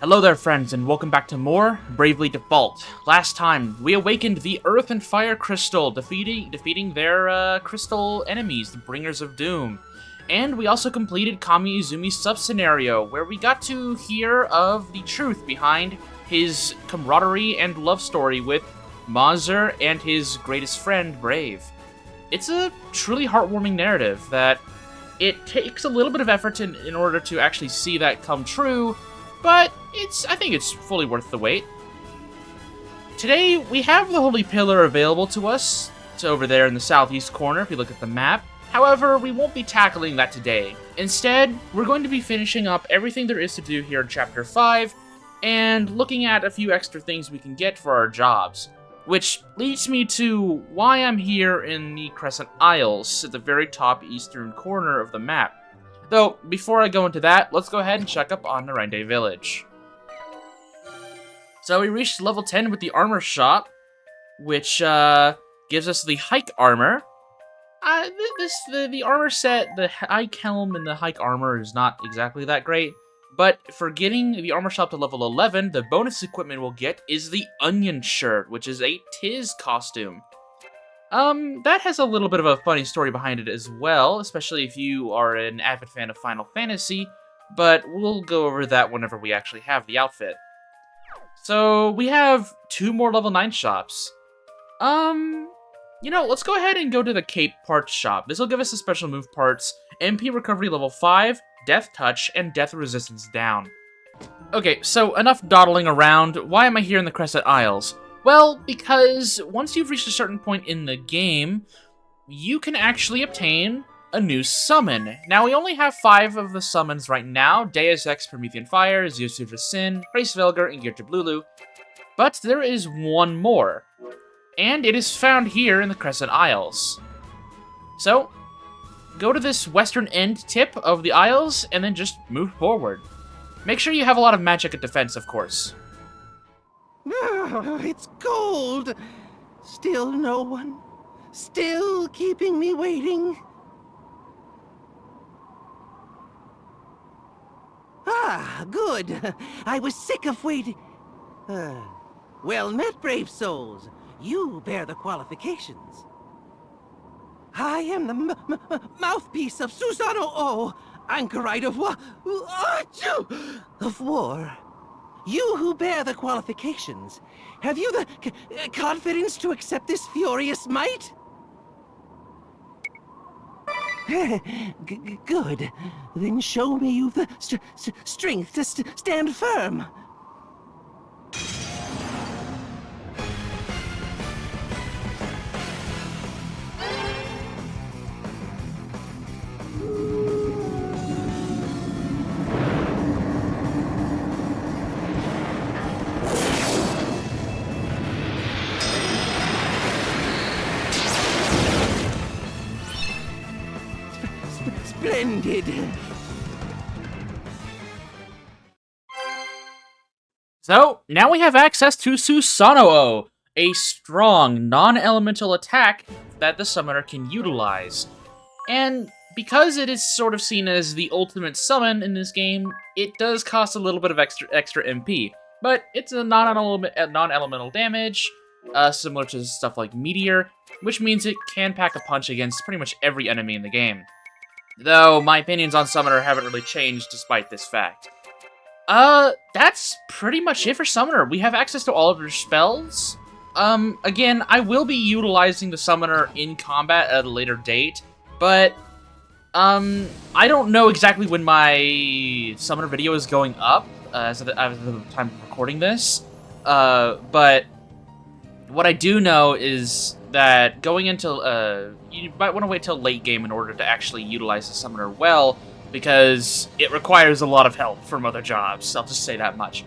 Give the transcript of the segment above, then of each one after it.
Hello there, friends, and welcome back to more Bravely Default. Last time, we awakened the Earth and Fire Crystal, defeating their crystal enemies, the Bringers of Doom. And we also completed Kami Izumi's sub-scenario, where we got to hear of the truth behind his camaraderie and love story with Mazur and his greatest friend, Brave. It's a truly heartwarming narrative that it takes a little bit of effort in order to actually see that come true, but I think it's fully worth the wait. Today, we have the Holy Pillar available to us. It's over there in the southeast corner if you look at the map. However, we won't be tackling that today. Instead, we're going to be finishing up everything there is to do here in Chapter 5, and looking at a few extra things we can get for our jobs. Which leads me to why I'm here in the Crescent Isles, at the very top eastern corner of the map. Though, before I go into that, let's go ahead and check up on Narende Village. So we reached level 10 with the armor shop, which gives us the hike armor. The armor set, the hike helm and the hike armor is not exactly that great, but for getting the armor shop to level 11, the bonus equipment we'll get is the onion shirt, which is a Tiz costume. That has a little bit of a funny story behind it as well, especially if you are an avid fan of Final Fantasy, but we'll go over that whenever we actually have the outfit. So, we have 2 more level 9 shops. Let's go ahead and go to the Cape Parts shop. This will give us the special move parts, MP recovery level 5, death touch, and death resistance down. Okay, so enough dawdling around. Why am I here in the Crescent Isles? Well, because once you've reached a certain point in the game, you can actually obtain a new summon. Now, we only have 5 of the summons right now: Deus Ex Promethean Fire, Zeusudra Sin, Grace Velgar, and Geert Blulu. But there is one more, and it is found here in the Crescent Isles. So, go to this western end tip of the Isles, and then just move forward. Make sure you have a lot of magic and defense, of course. It's cold. Still no one. Still keeping me waiting. Ah, good. I was sick of waiting. Well met, brave souls. You bear the qualifications. I am the mouthpiece of Susanoo, anchorite of war. You who bear the qualifications, have you the confidence to accept this furious might? Good. Then show me you've the strength to stand firm. Splendid. So, now we have access to Susanoo, a strong, non-elemental attack that the summoner can utilize. And because it is sort of seen as the ultimate summon in this game, it does cost a little bit of extra MP. But it's a non-elemental damage, similar to stuff like Meteor, which means it can pack a punch against pretty much every enemy in the game. Though, my opinions on Summoner haven't really changed despite this fact. That's pretty much it for Summoner. We have access to all of her spells. Again, I will be utilizing the Summoner in combat at a later date, but, I don't know exactly when my Summoner video is going up, as of the time of recording this, but what I do know is that going into, you might want to wait till late game in order to actually utilize the Summoner well, because it requires a lot of help from other jobs, I'll just say that much.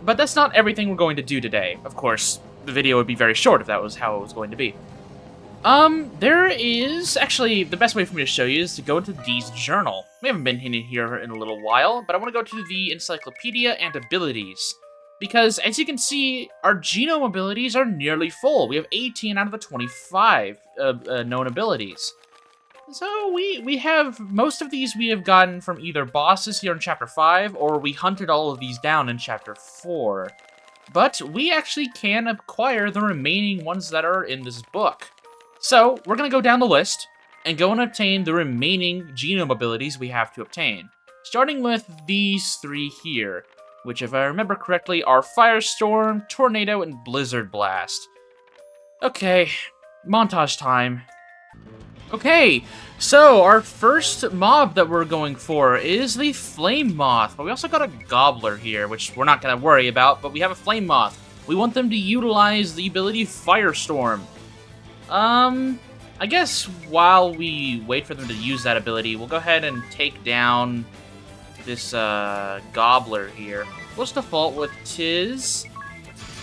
But that's not everything we're going to do today. Of course, the video would be very short if that was how it was going to be. There is, actually, the best way for me to show you is to go into Dee's journal. We haven't been in here in a little while, but I want to go to the encyclopedia and abilities. Because, as you can see, our genome abilities are nearly full. We have 18 out of the 25 known abilities. So we have most of these we have gotten from either bosses here in Chapter 5, or we hunted all of these down in Chapter 4. But we actually can acquire the remaining ones that are in this book. So we're gonna go down the list and go and obtain the remaining genome abilities we have to obtain. Starting with these 3 here, which if I remember correctly are Firestorm, Tornado, and Blizzard Blast. Okay, montage time. Okay, so our first mob that we're going for is the Flame Moth, but we also got a Gobbler here, which we're not going to worry about, but we have a Flame Moth. We want them to utilize the ability Firestorm. I guess while we wait for them to use that ability, we'll go ahead and take down this Gobbler here. We'll just default with Tiz,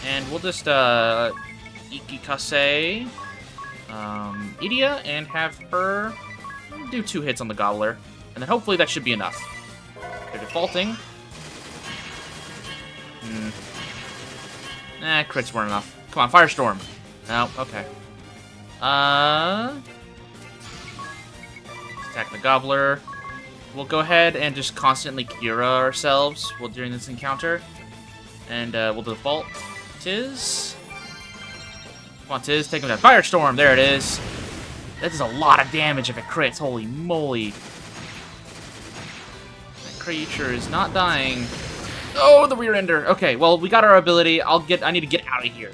and we'll just Ikikase Idia and have her do 2 hits on the Gobbler, and then hopefully that should be enough. They're defaulting. Crits weren't enough. Come on, Firestorm. No, okay. Attack the Gobbler. We'll go ahead and just constantly Kira ourselves during this encounter. And we'll default Tiz. Come on, Tiz, take him down. Firestorm, there it is. That does a lot of damage if it crits, holy moly. That creature is not dying. Oh, the rear ender. Okay, well, we got our ability. I need to get out of here.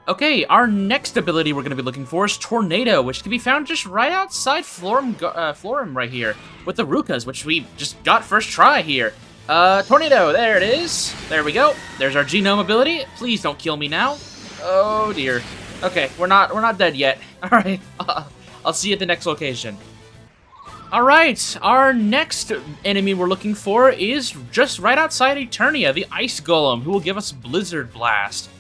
Okay, our next ability we're going to be looking for is Tornado, which can be found just right outside Florum right here, with the Rukas, which we just got first try here. Tornado, there it is. There we go. There's our genome ability. Please don't kill me now. Oh dear. Okay, we're not dead yet. All right, I'll see you at the next location. All right, our next enemy we're looking for is just right outside Eternia, the Ice Golem, who will give us Blizzard Blast.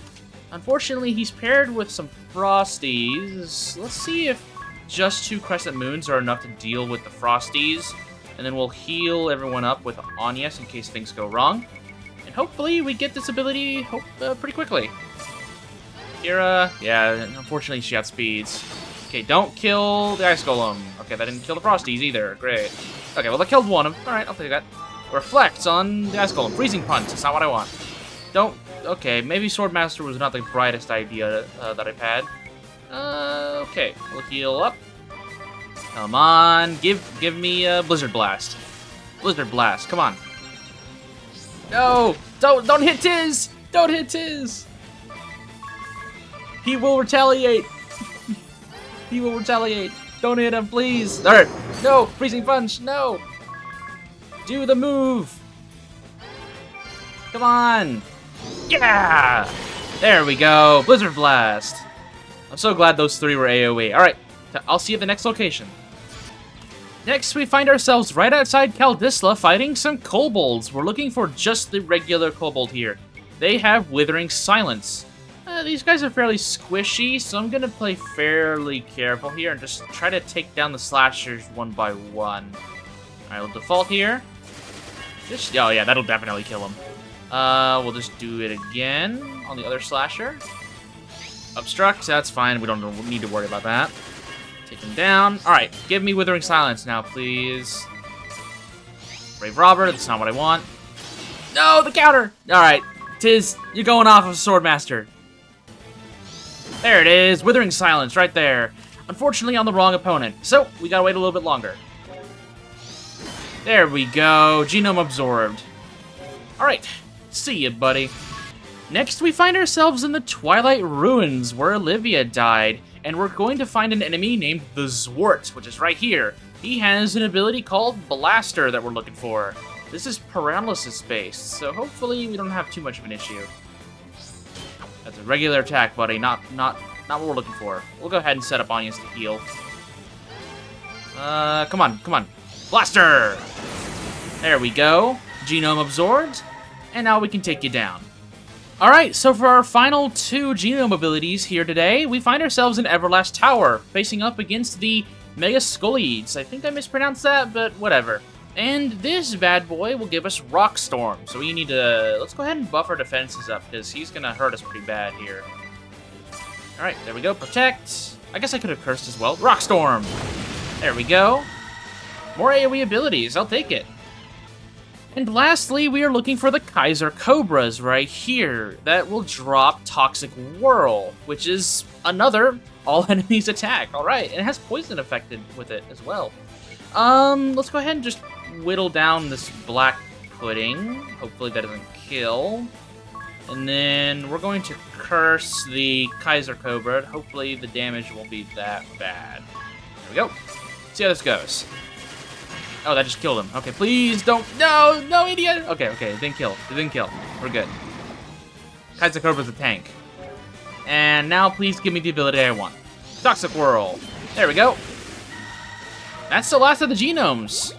Unfortunately, he's paired with some Frosties. Let's see if just 2 Crescent Moons are enough to deal with the Frosties. And then we'll heal everyone up with Anyas in case things go wrong. And hopefully we get this ability pretty quickly. Kira, yeah, unfortunately she outspeeds. Okay, don't kill the Ice Golem. Okay, that didn't kill the Frosties either. Great. Okay, well, that killed one of them. Alright, I'll take that. Reflect on the Ice Golem. Freezing Punch. That's not what I want. Don't... Okay, maybe Swordmaster was not the brightest idea that I've had. Okay, we'll heal up. Come on, give me a Blizzard Blast. Blizzard Blast, come on. No, don't hit Tiz! Don't hit Tiz! He will retaliate. He will retaliate. Don't hit him, please. Alright, no, Freezing Punch, no. Do the move. Come on. Yeah! There we go. Blizzard Blast. I'm so glad those 3 were AoE. Alright, I'll see you at the next location. Next, we find ourselves right outside Kaldisla fighting some kobolds. We're looking for just the regular kobold here. They have Withering Silence. These guys are fairly squishy, so I'm going to play fairly careful here and just try to take down the slashers one by one. Alright, we'll default here. Oh yeah, that'll definitely kill him. We'll just do it again on the other slasher. Obstruct, that's fine. We don't need to worry about that. Take him down. Alright, give me Withering Silence now, please. Brave Robber, that's not what I want. No, the counter! Alright, Tiz, you're going off of Swordmaster. There it is, Withering Silence right there. Unfortunately on the wrong opponent, so we gotta wait a little bit longer. There we go, Genome Absorbed. Alright, see ya, buddy. Next, we find ourselves in the Twilight Ruins, where Olivia died, and we're going to find an enemy named the Zwart, which is right here. He has an ability called Blaster that we're looking for. This is paralysis-based, so hopefully we don't have too much of an issue. That's a regular attack, buddy, not what we're looking for. We'll go ahead and set up Anyas to heal. Come on. Blaster! There we go. Genome absorbed, and now we can take you down. Alright, so for our final 2 genome abilities here today, we find ourselves in Everlast Tower, facing up against the Megascolides. I think I mispronounced that, but whatever. And this bad boy will give us Rock Storm, so we need to... Let's go ahead and buff our defenses up, because he's going to hurt us pretty bad here. Alright, there we go. Protect. I guess I could have cursed as well. Rock Storm! There we go. More AoE abilities, I'll take it. And lastly, we are looking for the Kaiser Cobras right here that will drop Toxic Whirl, which is another all enemies attack. All right, it has poison affected with it as well. Let's go ahead and just whittle down this black pudding. Hopefully that doesn't kill. And then we're going to curse the Kaiser Cobra. Hopefully the damage won't be that bad. There we go. See how this goes. Oh, that just killed him. Okay, please don't. No, no, idiot. Okay, it didn't kill. It didn't kill. We're good. Kaiser Cobra's a tank. And now please give me the ability I want. Toxic Whirl. There we go. That's the last of the genomes.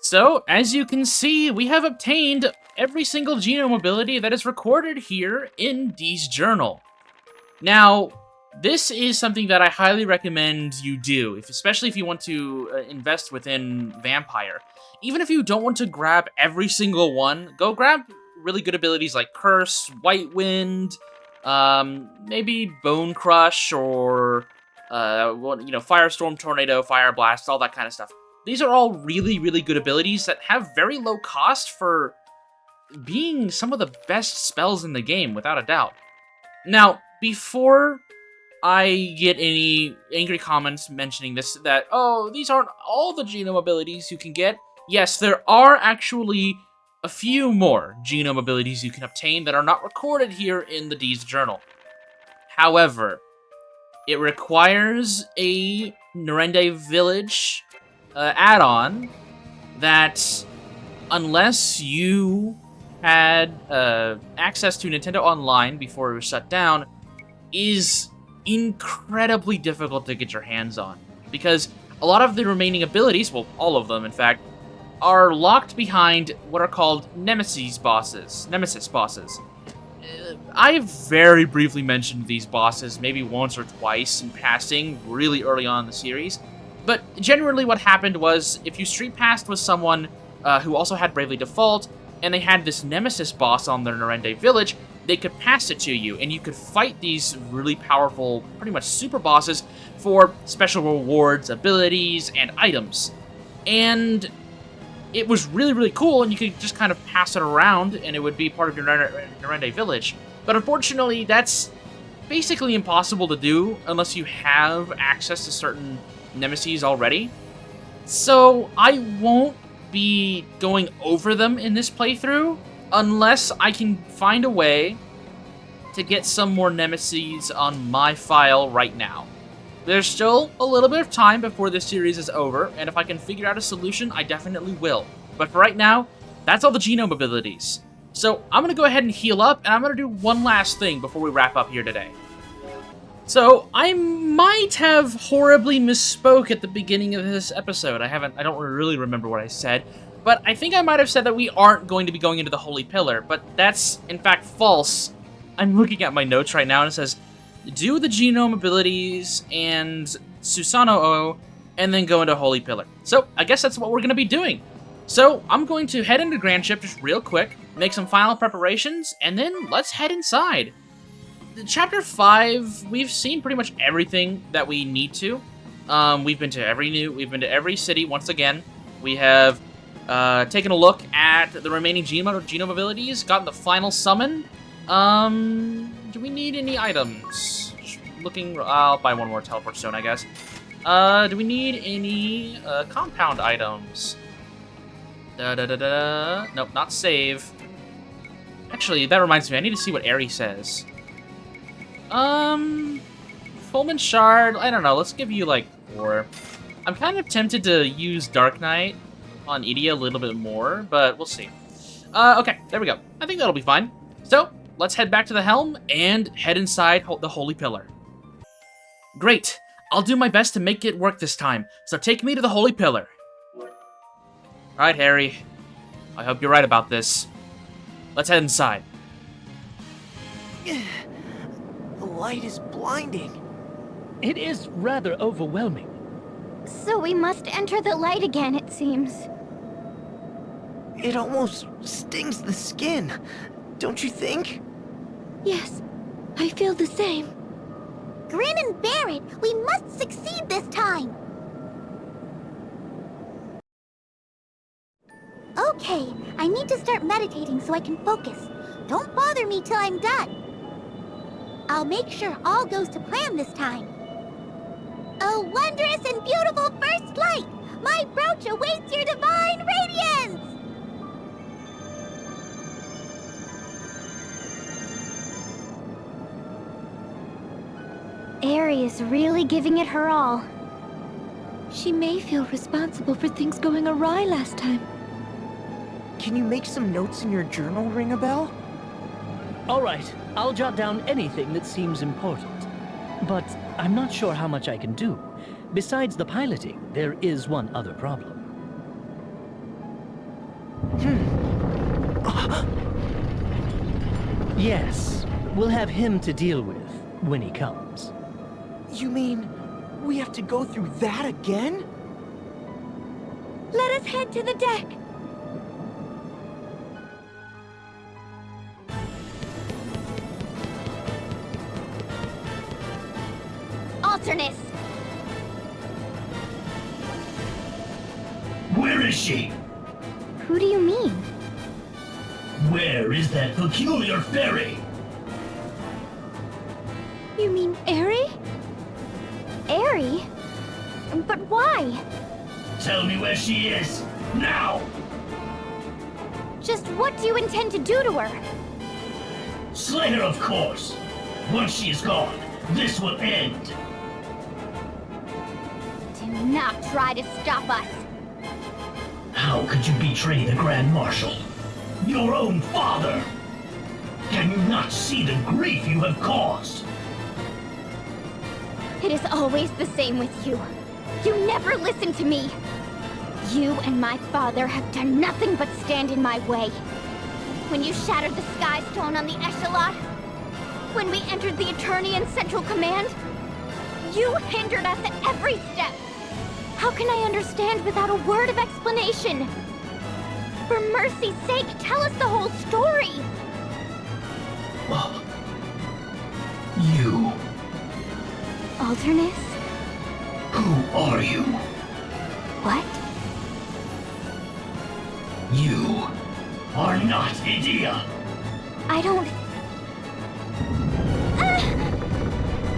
So, as you can see, we have obtained every single genome ability that is recorded here in Dee's journal. Now, this is something that I highly recommend you do, especially if you want to invest within Vampire. Even if you don't want to grab every single one, go grab really good abilities like Curse, White Wind, maybe Bone Crush, or Firestorm, Tornado, Fire Blast, all that kind of stuff. These are all really, really good abilities that have very low cost for being some of the best spells in the game, without a doubt. Now, before I get any angry comments mentioning this, that, oh, these aren't all the genome abilities you can get. Yes, there are actually a few more genome abilities you can obtain that are not recorded here in the Dee's journal. However, it requires a Nerende Village add-on that, unless you had access to Nintendo Online before it was shut down, is incredibly difficult to get your hands on. Because a lot of the remaining abilities, well, all of them in fact, are locked behind what are called Nemesis bosses. I've very briefly mentioned these bosses, maybe once or twice in passing, really early on in the series. But generally what happened was, if you street passed with someone who also had Bravely Default, and they had this Nemesis boss on their Nerende Village, they could pass it to you, and you could fight these really powerful, pretty much super bosses, for special rewards, abilities, and items. And it was really, really cool, and you could just kind of pass it around, and it would be part of your Nerende Village. But unfortunately, that's basically impossible to do unless you have access to certain Nemesis already. So I won't be going over them in this playthrough unless I can find a way to get some more Nemesis on my file right now. There's still a little bit of time before this series is over, and if I can figure out a solution, I definitely will. But for right now, that's all the genome abilities. So I'm going to go ahead and heal up, and I'm going to do one last thing before we wrap up here today. So, I might have horribly misspoke at the beginning of this episode. I don't really remember what I said, but I think I might have said that we aren't going to be going into the Holy Pillar, but that's, in fact, false. I'm looking at my notes right now, and it says, do the genome abilities and Susanoo, and then go into Holy Pillar. So, I guess that's what we're going to be doing. So, I'm going to head into Grand Ship just real quick, make some final preparations, and then let's head inside. Chapter 5, we've seen pretty much everything that we need to. We've been to every city once again. We have taken a look at the remaining genome abilities, gotten the final summon. Do we need any items? I'll buy one more teleport stone, I guess. Do we need any compound items? Nope, not save. Actually, that reminds me, I need to see what Aerie says. Fulmin Shard, I don't know, let's give you, 4. I'm kind of tempted to use Dark Knight on Edea a little bit more, but we'll see. Okay, there we go. I think that'll be fine. So, let's head back to the helm and head inside the Holy Pillar. Great! I'll do my best to make it work this time, so take me to the Holy Pillar. Alright, Harry. I hope you're right about this. Let's head inside. The light is blinding. It is rather overwhelming. So we must enter the light again, it seems. It almost stings the skin, don't you think? Yes, I feel the same. Grin and bear it! We must succeed this time! Okay, I need to start meditating so I can focus. Don't bother me till I'm done. I'll make sure all goes to plan this time. A wondrous and beautiful first light! My brooch awaits your divine radiance! Aerie is really giving it her all. She may feel responsible for things going awry last time. Can you make some notes in your journal, Ring a Bell? All right, I'll jot down anything that seems important. But I'm not sure how much I can do. Besides the piloting, there is one other problem. Yes, we'll have him to deal with when he comes. You mean we have to go through that again? Let us head to the deck. Alternus! Where is she? Who do you mean? Where is that peculiar fairy? You mean Aerie? Aerie? But why? Tell me where she is, now! Just what do you intend to do to her? Slay her, of course. Once she is gone, this will end. Do not try to stop us. How could you betray the Grand Marshal? Your own father! Can you not see the grief you have caused? It is always the same with you. You never listen to me. You and my father have done nothing but stand in my way. When you shattered the Sky Stone on the Echelon, when we entered the Eternian Central Command, you hindered us at every step. How can I understand without a word of explanation? For mercy's sake, tell us the whole story! You. Alternus? Who are you? What? You are not Edea. I don't...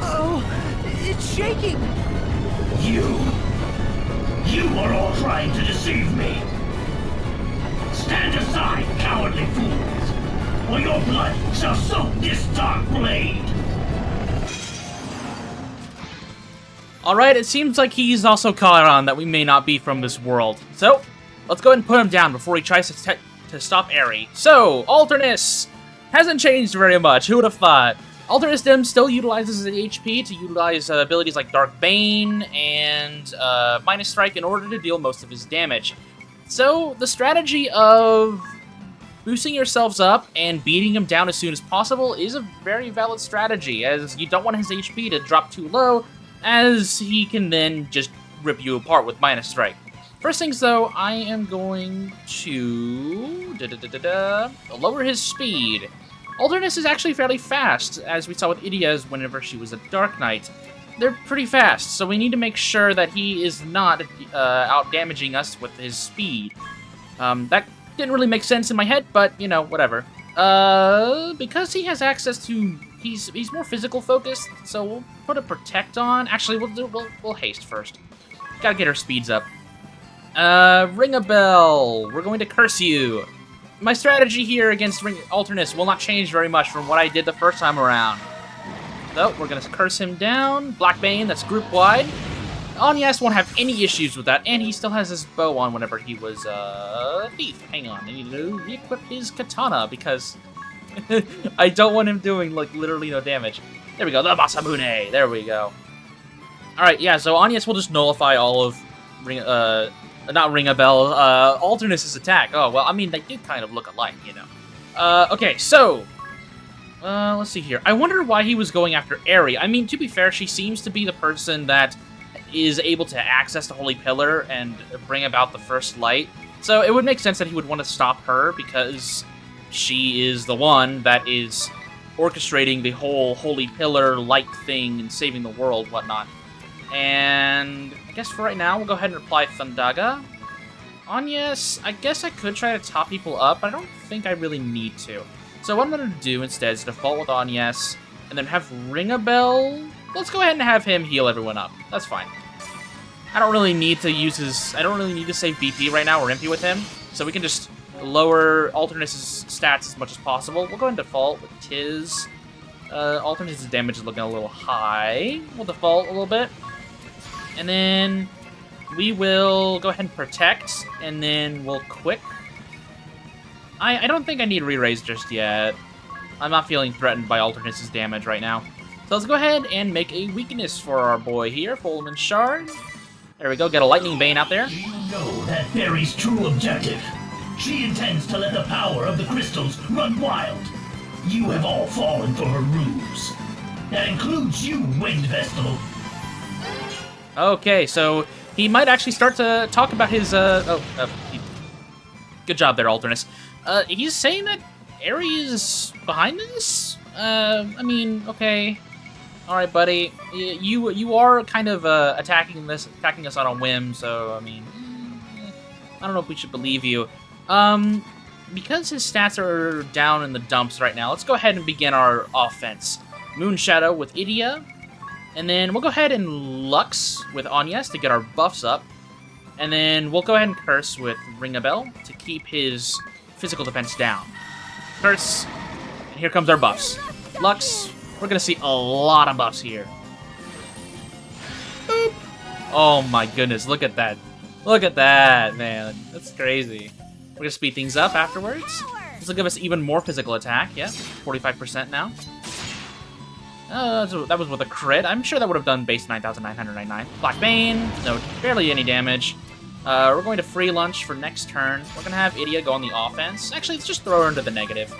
Oh, it's shaking! You are all trying to deceive me. Stand aside, cowardly fools, or your blood shall soak this dark blade. Alright, it seems like he's also caught on that we may not be from this world. So, let's go ahead and put him down before he tries to stop Aerie. So, Alternus hasn't changed very much. Who would have thought? Alternus Dim still utilizes his HP to utilize abilities like Dark Bane and Minus Strike in order to deal most of his damage. So, the strategy of boosting yourselves up and beating him down as soon as possible is a very valid strategy, as you don't want his HP to drop too low, as he can then just rip you apart with Minus Strike. First things though, I am going to lower his speed. Alternus is actually fairly fast, as we saw with Idea's whenever she was a Dark Knight. They're pretty fast, so we need to make sure that he is not out-damaging us with his speed. That didn't really make sense in my head, but, you know, whatever. Because he has access to... He's more physical focused, so we'll put a Protect on. Actually, we'll haste first. Gotta get our speeds up. Ring a Bell. We're going to curse you. My strategy here against Alternus will not change very much from what I did the first time around. So, we're going to curse him down. Black Bane, that's group-wide. Onyas won't have any issues with that, and he still has his bow on whenever he was a thief. Hang on, I need to re-equip his katana, because I don't want him doing, like, literally no damage. There we go, the Masamune. There we go. Alright, yeah, so Onyas will just nullify all of not Ring a Bell, Alternus' attack. Oh, well, I mean, they do kind of look alike, you know. Okay, so, let's see here. I wonder why he was going after Aerie. I mean, to be fair, she seems to be the person that is able to access the Holy Pillar and bring about the First Light. So it would make sense that he would want to stop her, because she is the one that is orchestrating the whole Holy Pillar light thing and saving the world, whatnot. And I guess for right now, we'll go ahead and reply Thundaga. Agnes, I guess I could try to top people up, but I don't think I really need to. So what I'm going to do instead is default with Agnes, and then have Ring-a-Bell. Let's go ahead and have him heal everyone up. That's fine. I don't really need to use his... I don't really need to save BP right now or MP with him, so we can just lower Alternus' stats as much as possible. We'll go and default with Tiz. Alternus' damage is looking a little high. We'll default a little bit. And then we will go ahead and protect, and then we'll quick. I don't think I need re-raise just yet. I'm not feeling threatened by Alternus' damage right now. So let's go ahead and make a weakness for our boy here, Fulman Shard. There we go, get a Lightning Bane out there. You know that Barry's true objective. She intends to let the power of the crystals run wild. You have all fallen for her ruse. That includes you, Winged Vestal. Okay, so he might actually start to talk about his, good job there, Alternus. He's saying that Aerie is behind this? I mean, okay. Alright, buddy. You are kind of, attacking us on a whim, so, I mean, I don't know if we should believe you. Because his stats are down in the dumps right now, let's go ahead and begin our offense. Moonshadow with Idia, and then we'll go ahead and Lux with Agnes to get our buffs up, and then we'll go ahead and Curse with Ring-a-Bell to keep his physical defense down. Curse, and here comes our buffs. Lux, we're gonna see a lot of buffs here. Boop. Oh my goodness, look at that. Look at that, man. That's crazy. We're gonna speed things up afterwards. This will give us even more physical attack, yeah. 45% now. That was with a crit. I'm sure that would have done base 9,999. Black Bane, no, barely any damage. We're going to free lunch for next turn. We're gonna have Idia go on the offense. Actually, let's just throw her into the negative.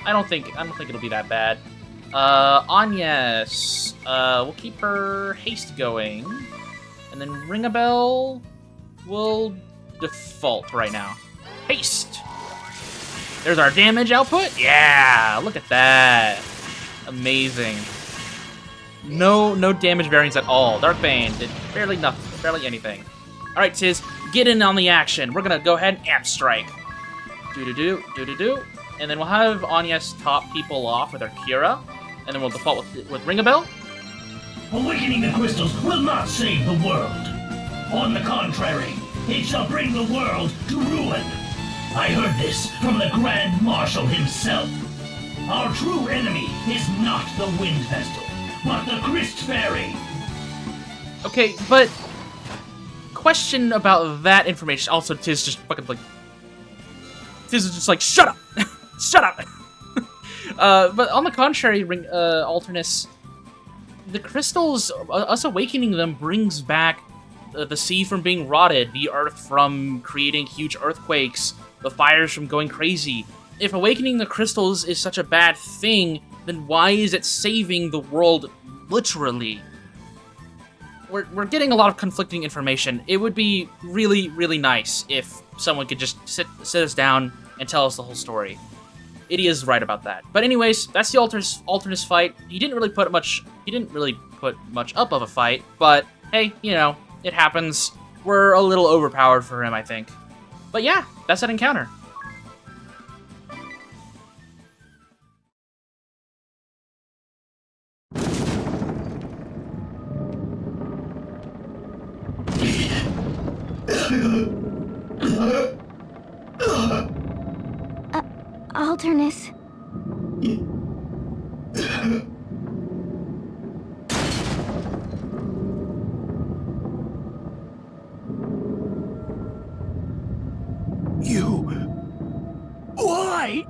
I don't think it'll be that bad. Agnes, we'll keep her haste going, and then Ring-a-Bell will default right now. Haste. There's our damage output. Yeah, look at that. Amazing. No damage variance at all. Darkbane did barely nothing, barely anything. All right, Tiz, get in on the action. We're gonna go ahead and amp strike. Do. And then we'll have Agnes top people off with our Kira, and then we'll default with Ring-a-Bell. Awakening the crystals will not save the world. On the contrary, it shall bring the world to ruin. I heard this from the Grand Marshal himself. Our true enemy is not the Wind Vestal, but the Crystal Fairy. Okay, but question about that information. Also, Tiz just fucking like, Tiz is just like, shut up, shut up. But on the contrary, Alternus, the crystals, us awakening them brings back the sea from being rotted, the earth from creating huge earthquakes, the fires from going crazy. If awakening the crystals is such a bad thing, then why is it saving the world literally? We're getting a lot of conflicting information. It would be really, really nice if someone could just sit us down and tell us the whole story. Idia's right about that. But anyways, that's the Alternus fight. He didn't really put much up of a fight, but hey, you know, it happens. We're a little overpowered for him, I think. But yeah, that's that encounter. Alternus. You... Why?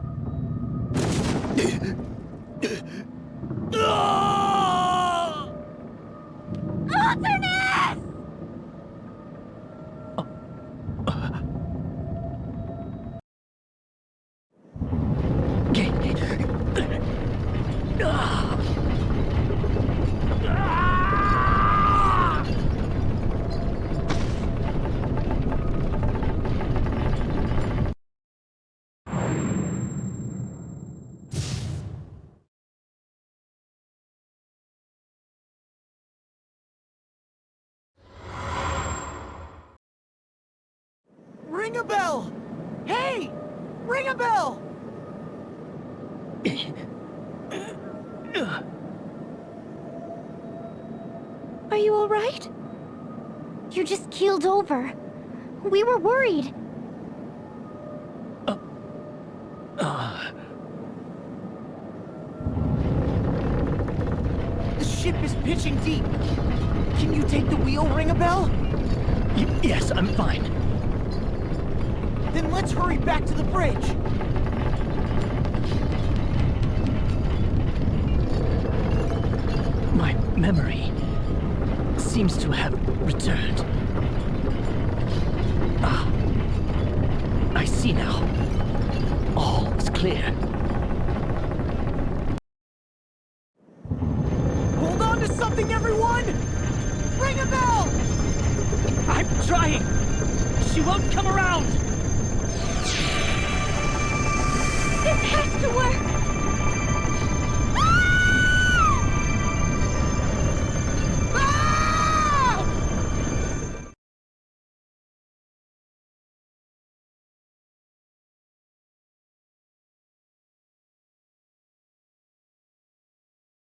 Alternus! Ring a bell! Hey! Ring a bell! Are you all right? You just keeled over. We were worried. The ship is pitching deep. Can you take the wheel, Ring a bell? Yes, I'm fine. Then let's hurry back to the bridge. My memory seems to have returned. Ah, I see now. All is clear. Hold on to something, everyone! Ring a bell! I'm trying! She won't come around! This has to work!